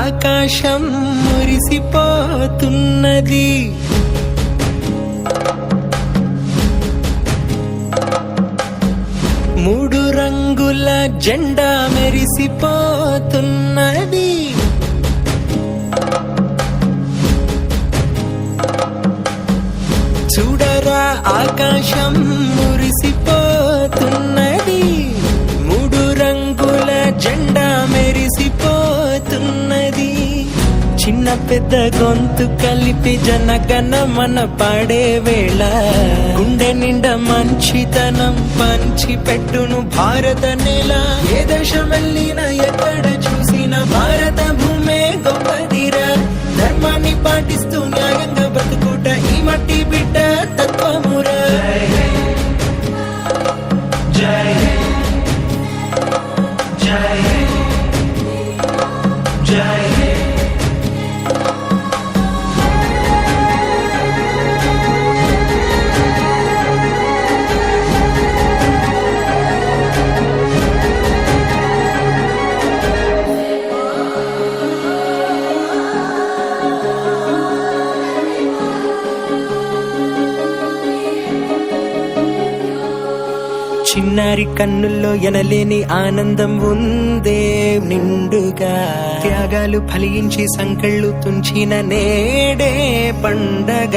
ఆకాశం మురిసిపోతున్నది. మూడు రంగుల జెండా మెరిసిపోతున్నది. చూడరా ఆకాశం మురిసిపోతున్నది. మూడు రంగుల జెండా మెరిసిపోతున్నది. చిన్న పెద్ద గొంతు కలిపి జనగణమన పాడే వేళ గుండె నిండా మంచితనం పంచి పెట్టును భారత నేల. ఏ దేశం వెళ్ళినా ఎక్కడ చూసిన భారత భూమే గొప్పదిరా. ధర్మాన్ని పాటిస్తూ న్యాయంగా బతుకుట ఈ మట్టి బిడ్డ తత్వమురా. జై జై జై చిన్నారి కన్నుల్లో ఎనలేని ఆనందం ఉందే నిండుగా. త్యాగాలు ఫలించి సంకళ్ళు తుంచిన నేడే పండగ.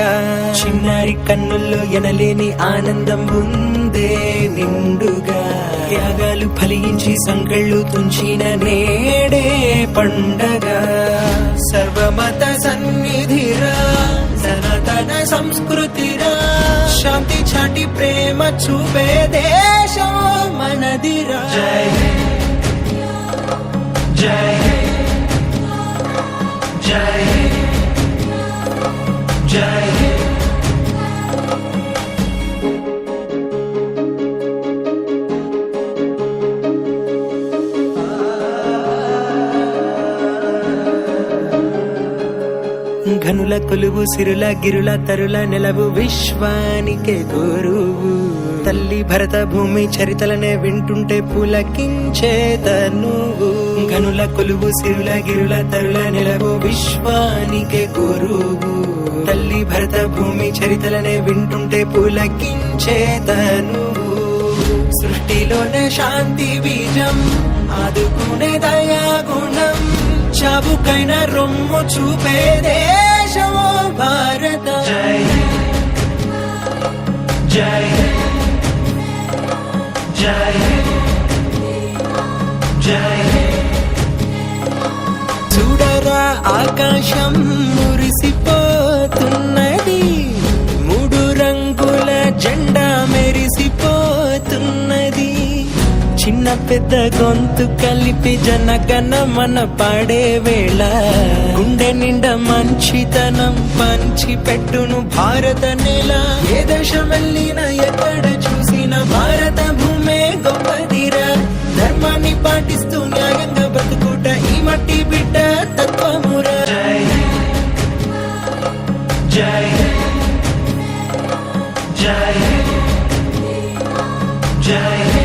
చిన్నారి కన్నుల్లో ఎనలేని ఆనందం ఉందే నిండుగా. త్యాగాలు ఫలించి సంకళ్ళు తుంచిన నేడే పండగ. సర్వమత సన్నిధిరా సనాతన సంస్కృతిరా. శాంతి చాటి ప్రేమ చూపే దేశం మనదిరా. జై జై జై జై ఘనుల కొలువు సిరుల గిరుల తరుల నెలవు విశ్వానికే గురువు. తల్లి భరత భూమి చరితలనే వింటుంటే పులకించే తనువు. ఘనుల కొలువు సిరుల గిరుల తరుల నెలవు విశ్వానికే గురువు. తల్లి భరత భూమి చరితలనే వింటుంటే పులకించే తనువు. సృష్టిలోనే శాంతి బీజం ఆదుకునే దయాగుణం. చాబుకైన రొమ్ము చూపే దేశమో భారత. జై జై జై జై చూడరా ఆకాశం మురిసిపోతున్నది. మూడు రంగుల జెండా మెరిసిపోతున్నది. చిన్న పెద్ద గొంతు కలిపి జనగణమన పాడే వేళ గుండె నిండా మంచితనం పంచి పెట్టును భారత నేల. ఏ దేశం వెళ్ళినా ఎక్కడ చూసిన భారత భూమే గొప్పదిరా. ధర్మాన్ని పాటిస్తూ న్యాయంగా బతుకుట ఈ మట్టి బిడ్డ తత్వమురా. జై జై జై జై